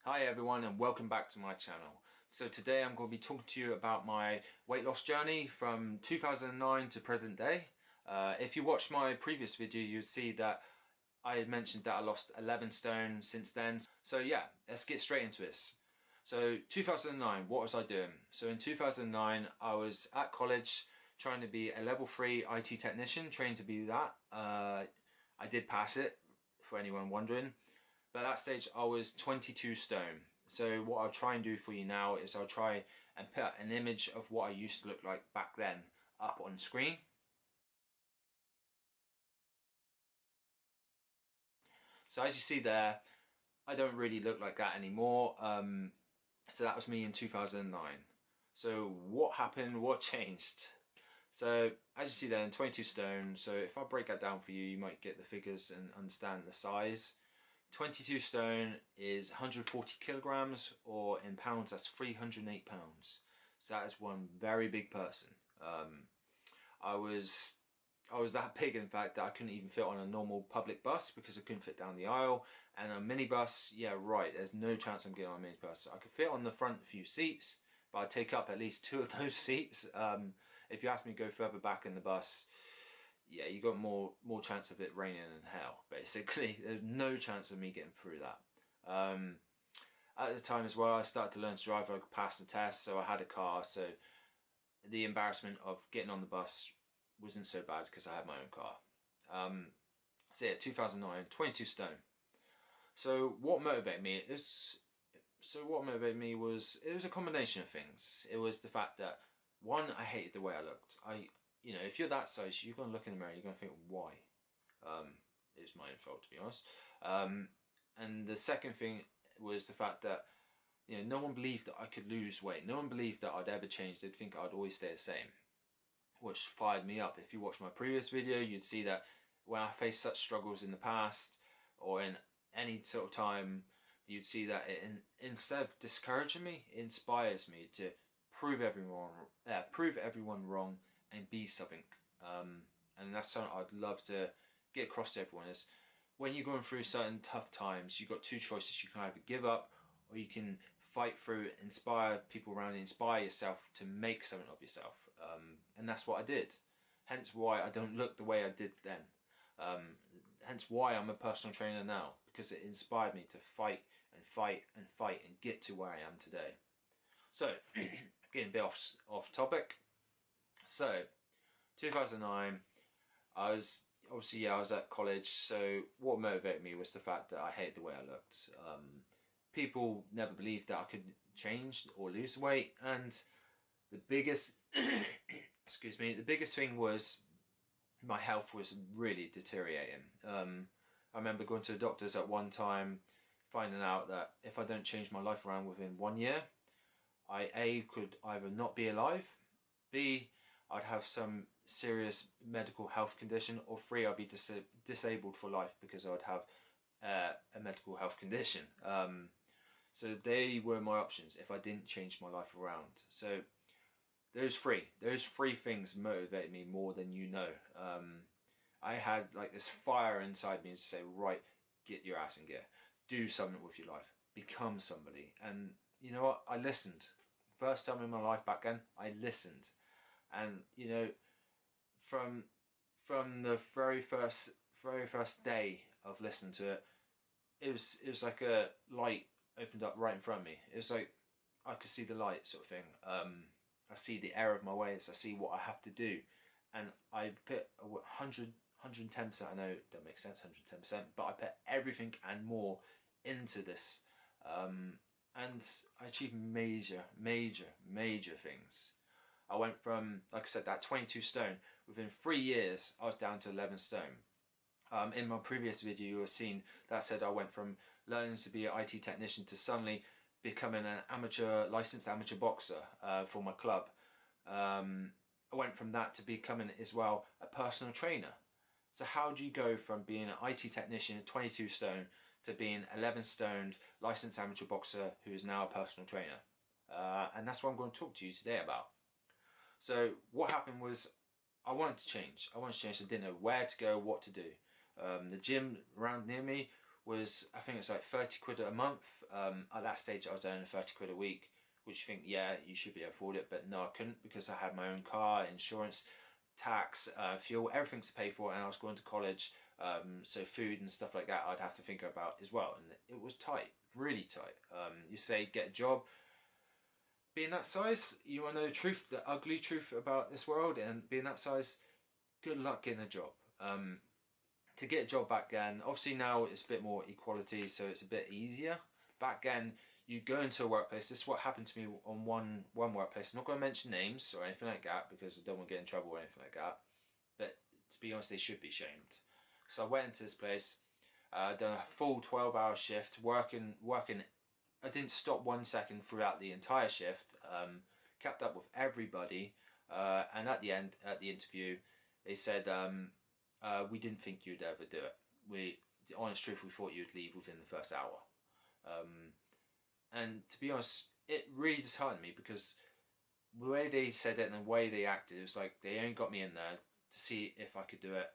Hi everyone and welcome back to my channel. So today I'm going to be talking to you about my weight loss journey from 2009 to present day. If you watched my previous video, you'd see that I had mentioned that I lost 11 stone since then. So yeah, let's get straight into this. So 2009, what was I doing? So in 2009 I was at college trying to be a level 3 IT technician, trained to be that. I did pass it, for anyone wondering. But at that stage I was 22 stone. So what I'll try and do for you now is I'll try and put an image of what I used to look like back then up on screen. So as you see there, I don't really look like that anymore. So that was me in 2009. So what happened? What changed? So as you see there, in 22 stone. So if I break that down for you, you might get the figures and understand the size. 22 stone is 140 kilograms, or in pounds that's 308 pounds. So that is one very big person. I was that big, in fact, that I couldn't even fit on a normal public bus because I couldn't fit down the aisle. And a minibus, yeah, right, there's no chance I'm getting on a minibus. I could fit on the front few seats, but I'd take up at least 2 of those seats. If you ask me to go further back in the bus, yeah, you got more chance of it raining than hell, basically. There's no chance of me getting through that. At the time as well, I started to learn to drive. I passed the test, so I had a car, so the embarrassment of getting on the bus wasn't so bad because I had my own car. So yeah, 2009, 22 stone. So what motivated me was, it was a combination of things. It was the fact that, one, I hated the way I looked. You know, if you're that size, you're going to look in the mirror, you're going to think, why? It's my own fault, to be honest. And the second thing was the fact that, you know, no one believed that I could lose weight. No one believed that I'd ever change. They'd think I'd always stay the same, which fired me up. If you watch my previous video, you'd see that when I faced such struggles in the past, or in any sort of time, you'd see that instead of discouraging me, it inspires me to prove everyone wrong and be something. And that's something I'd love to get across to everyone, is when you're going through certain tough times, you've got two choices. You can either give up, or you can fight through, inspire people around you, inspire yourself to make something of yourself. And that's what I did. Hence why I don't look the way I did then. Hence why I'm a personal trainer now, because it inspired me to fight and fight and fight and get to where I am today. So, getting a bit off topic. So, 2009, I was at college. So what motivated me was the fact that I hated the way I looked. People never believed that I could change or lose weight, and the biggest excuse me, the biggest thing was my health was really deteriorating. I remember going to the doctors at one time, finding out that if I don't change my life around within 1 year, I could either not be alive, B, I'd have some serious medical health condition, or 3, I'd be disabled for life because I would have a medical health condition. So they were my options if I didn't change my life around. So those three things motivated me more than you know. I had like this fire inside me to say, right, get your ass in gear, do something with your life, become somebody. And you know what, I listened. First time in my life back then, I listened. And you know, from the very first day of listening to it, it was like a light opened up right in front of me. It was like I could see the light, sort of thing. I see the error of my ways. I see what I have to do, and I put 110%. I know that makes sense, 110%, but I put everything and more into this, and I achieved major things. I went from, like I said, that 22 stone. Within 3 years, I was down to 11 stone. In my previous video, you have seen that said I went from learning to be an IT technician to suddenly becoming an licensed amateur boxer for my club. I went from that to becoming as well a personal trainer. So how do you go from being an IT technician at 22 stone to being 11 stone licensed amateur boxer who is now a personal trainer? And that's what I'm going to talk to you today about. So what happened was I wanted to change. I didn't know where to go, what to do. The gym around near me was, I think it's like 30 quid a month. At that stage I was earning 30 quid a week, which you think, yeah, you should be able to afford it, but no, I couldn't, because I had my own car, insurance, tax, fuel, everything to pay for, and I was going to college, so food and stuff like that I'd have to think about as well, and it was tight, really tight. You say get a job, being that size, you want to know the truth, the ugly truth about this world, and being that size, good luck getting a job. To get a job back then, obviously now it's a bit more equality, so it's a bit easier. Back then, you go into a workplace. This is what happened to me on one workplace. I'm not going to mention names or anything like that, because I don't want to get in trouble or anything like that. But to be honest, they should be shamed. So I went into this place, done a full 12-hour shift, working. I didn't stop 1 second throughout the entire shift. Kept up with everybody, and at the end, at the interview, they said, we didn't think you'd ever do it. The honest truth, we thought you'd leave within the first hour. And to be honest, it really disheartened me, because the way they said it and the way they acted, it was like they only got me in there to see if I could do it,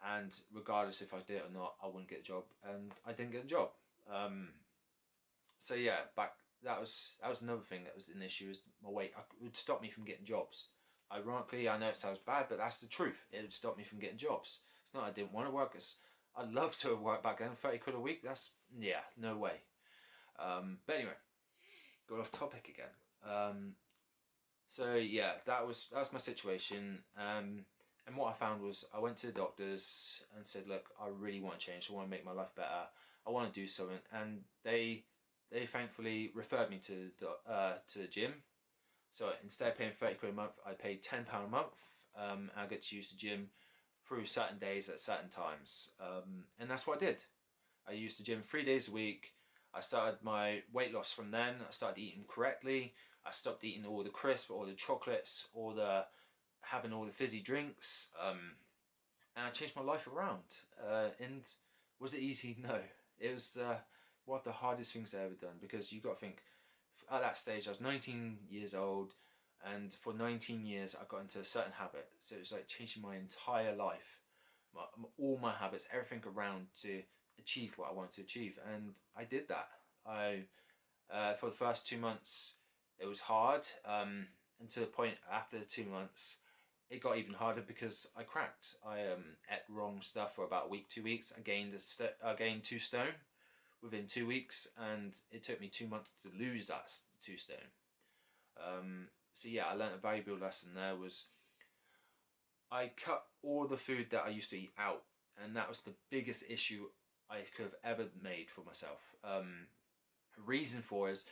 and regardless if I did it or not, I wouldn't get a job, and I didn't get a job. So yeah, that was another thing that was an issue, is my weight. It would stop me from getting jobs. Ironically, I know it sounds bad, but that's the truth. It would stop me from getting jobs. It's not I didn't want to work. I'd love to have worked back then. 30 quid a week, that's, yeah, no way. But anyway, got off topic again. So yeah, that was my situation. And what I found was, I went to the doctors and said, look, I really want to change. I want to make my life better. I want to do something. And they thankfully referred me to the gym. So instead of paying 30 quid a month, I paid £10 a month. And I get to use the gym through certain days at certain times. And that's what I did. I used the gym 3 days a week. I started my weight loss from then. I started eating correctly. I stopped eating all the crisps, all the chocolates, having all the fizzy drinks. And I changed my life around. And was it easy? No. It was one of the hardest things I've ever done, because you got to think, at that stage I was 19 years old, and for 19 years I got into a certain habit, so it was like changing my entire life, all my habits, everything around, to achieve what I wanted to achieve. And I did that. For the first 2 months it was hard, and to the point after the 2 months it got even harder, because I cracked. I ate wrong stuff for about a week, 2 weeks. I gained 2 stone within 2 weeks, and it took me 2 months to lose that 2 stone. So yeah, I learned a valuable lesson there. Was I cut all the food that I used to eat out, and that was the biggest issue I could have ever made for myself. Reason for is,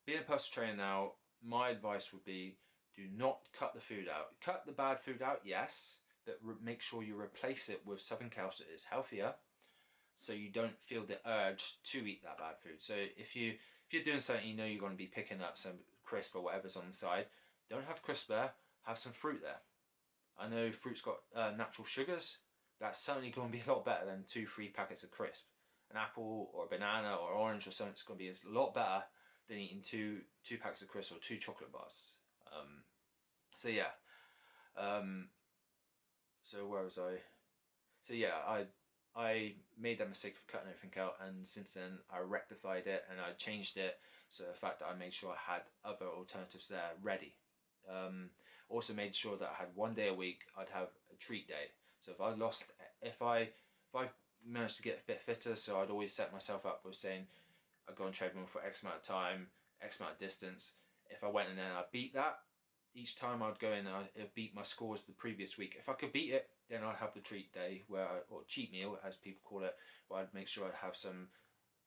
being a personal trainer now, my advice would be, do not cut the food out. Cut the bad food out, yes, but make sure you replace it with something else that is healthier, so you don't feel the urge to eat that bad food. So if you're doing something, you know you're going to be picking up some crisp or whatever's on the side, don't have crisp there, have some fruit there. I know fruit's got natural sugars. That's certainly going to be a lot better than 2-3 packets of crisp. An apple or a banana or orange or something is going to be a lot better than eating two packets of crisp or 2 chocolate bars. So yeah. So where was I? So yeah, I made that mistake of cutting everything out, and since then I rectified it and I changed it. So the fact that I made sure I had other alternatives there ready. Also made sure that I had 1 day a week I'd have a treat day. So if I managed to get a bit fitter, so I'd always set myself up with saying I'd go on treadmill for X amount of time, X amount of distance. If I went in there and I beat that, each time I'd go in and I'd beat my scores the previous week. If I could beat it, then I'd have the treat day, or cheat meal as people call it, where I'd make sure I'd have some,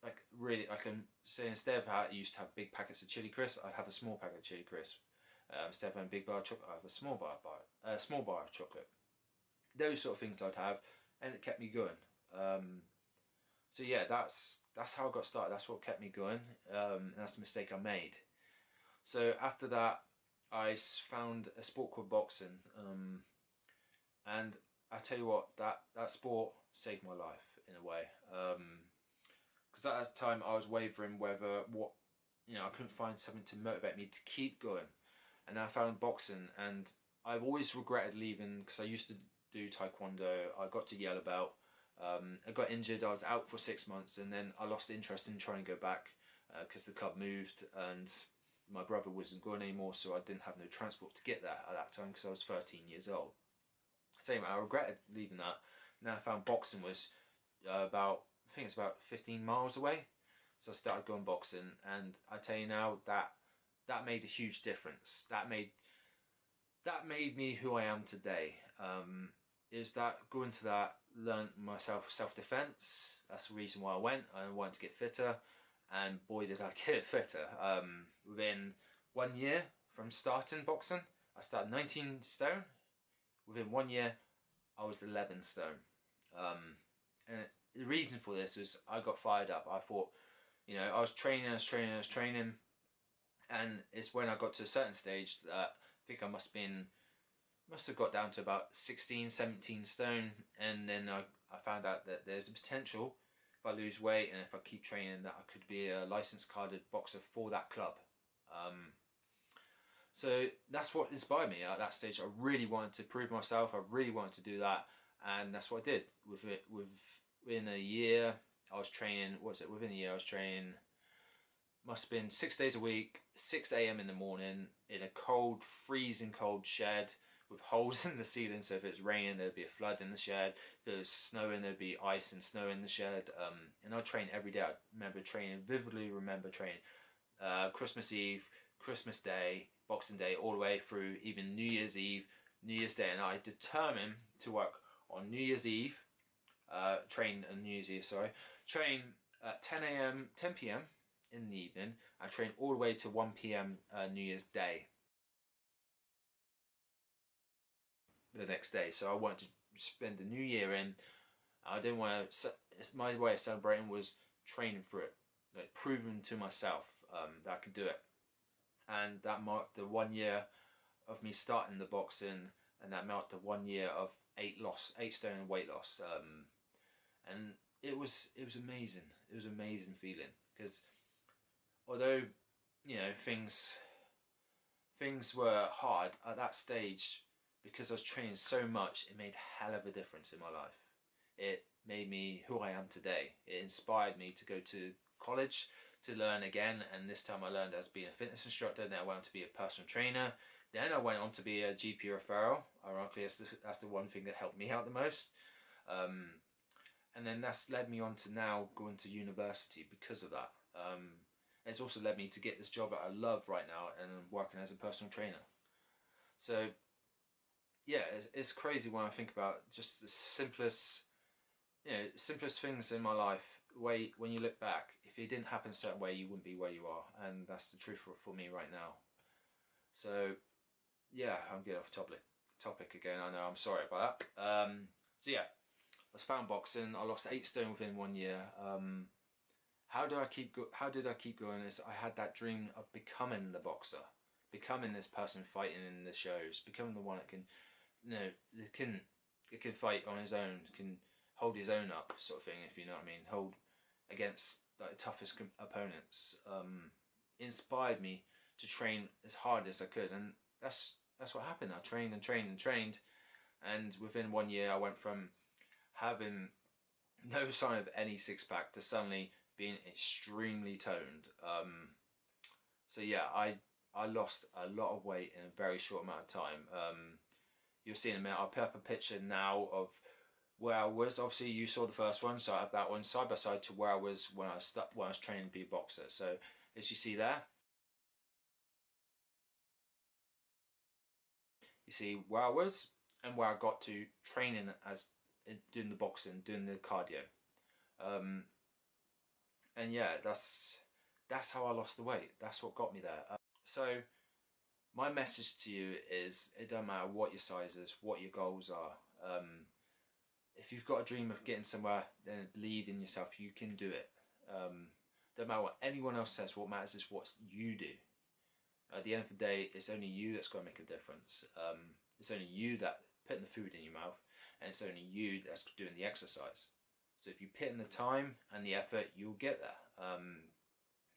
like, really, I can say, instead of how I used to have big packets of chili crisp, I'd have a small packet of chili crisp. Instead of having a big bar of chocolate, I'd have a small bar of chocolate. Those sort of things I'd have, and it kept me going. So yeah, that's how I got started. That's what kept me going. And that's the mistake I made. So after that, I found a sport called boxing, and I tell you what, that sport saved my life in a way. Because at that time I was wavering whether I couldn't find something to motivate me to keep going, and I found boxing, and I've always regretted leaving, because I used to do taekwondo. I got to yellow belt, I got injured, I was out for 6 months, and then I lost interest in trying to go back because the club moved and my brother wasn't going anymore, so I didn't have no transport to get there at that time because I was 13 years old. So anyway, I regretted leaving that. Now I found boxing was about, I think it's about 15 miles away. So I started going boxing, and I tell you now that made a huge difference. That made me who I am today. Is that going to that, learned myself self-defense. That's the reason why I went. I wanted to get fitter, and boy did I get fitter. Within 1 year from starting boxing, I started 19 stone. Within 1 year, I was 11 stone. And the reason for this was I got fired up. I thought, you know, I was training, and it's when I got to a certain stage that I think I must have got down to about 16, 17 stone, and then I found out that there's a potential, if I lose weight and if I keep training, that I could be a licensed carded boxer for that club. So that's what inspired me at that stage. I really wanted to prove myself. I really wanted to do that, and that's what I did. Within a year, I was training. What was it? Within a year, I was training. Must have been 6 days a week, 6 a.m. in the morning, in a cold, freezing cold shed with holes in the ceiling. So if it's raining, there'd be a flood in the shed. If it was snowing, there'd be ice and snow in the shed. And I trained every day. I vividly remember training Christmas Eve, Christmas Day, Boxing Day, all the way through even New Year's Eve, New Year's Day. And I determined to work on New Year's Eve, train at 10 p.m. in the evening, and train all the way to 1 p.m. New Year's Day the next day. So I wanted to spend the new year in. I didn't want to. My way of celebrating was training for it, like proving to myself that I could do it. And that marked the 1 year of me starting the boxing, and that marked the 1 year of 8 stone weight loss. And it was amazing. It was an amazing feeling, because although, you know, things were hard at that stage, because I was training so much, it made a hell of a difference in my life. It made me who I am today. It inspired me to go to college to learn again, and this time I learned as being a fitness instructor. Then I went on to be a personal trainer. Then I went on to be a GP referral. Ironically, that's the one thing that helped me out the most. And then that's led me on to now going to university because of that. It's also led me to get this job that I love right now, and working as a personal trainer. So yeah, it's crazy when I think about just the simplest things in my life. When you look back, if it didn't happen a certain way, you wouldn't be where you are, and that's the truth for me right now. So yeah, I'm getting off topic again. I know, I'm sorry about that. So yeah, I found boxing. I lost 8 stone within 1 year. How did I keep going? Is I had that dream of becoming the boxer, becoming this person fighting in the shows, becoming the one that can, you know, it can fight on his own, can hold his own up, sort of thing. If you know what I mean, hold against like the toughest opponents. Inspired me to train as hard as I could, and that's what happened. I trained and trained and trained, and within 1 year, I went from having no sign of any six-pack to suddenly being extremely toned. So yeah, I lost a lot of weight in a very short amount of time. You'll see in a minute. I'll put up a picture now of where I was. Obviously, you saw the first one, so I have that one side by side to where I was when I was training to be a boxer. So as you see there, you see where I was and where I got to training as doing the boxing, doing the cardio. And yeah, that's how I lost the weight. That's what got me there. So my message to you is, it don't matter what your size is, what your goals are. If you've got a dream of getting somewhere, then believe in yourself. You can do it. Don't matter what anyone else says. What matters is what you do. At the end of the day, it's only you that's going to make a difference. It's only you that putting the food in your mouth, and it's only you that's doing the exercise. So if you put in the time and the effort, you'll get there.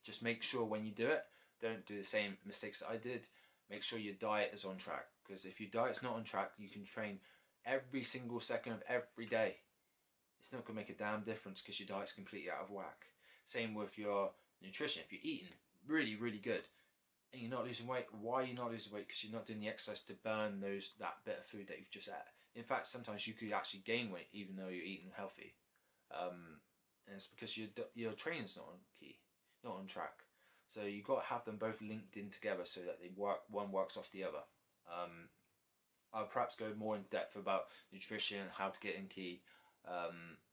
Just make sure when you do it, don't do the same mistakes that I did. Make sure your diet is on track, because if your diet's not on track, you can train every single second of every day, it's not going to make a damn difference because your diet's completely out of whack. Same with your nutrition. If you're eating really, really good and you're not losing weight, why are you not losing weight? Because you're not doing the exercise to burn that bit of food that you've just ate. In fact, sometimes you could actually gain weight even though you're eating healthy. And it's because your training's not on key, not on track. So you've got to have them both linked in together so that they work. One works off the other. I'll perhaps go more in depth about nutrition and how to get in key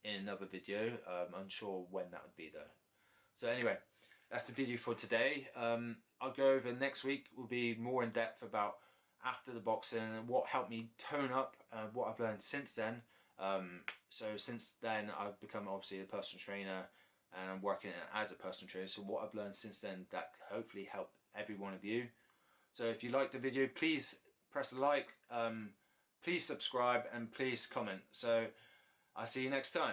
in another video. I'm unsure when that would be though. So anyway, that's the video for today. I'll go over next week. Will be more in depth about after the boxing and what helped me tone up and what I've learned since then. So since then I've become obviously a personal trainer and I'm working as a personal trainer. So what I've learned since then that hopefully help every one of you. So if you liked the video, please press the like, please subscribe and please comment. So I'll see you next time.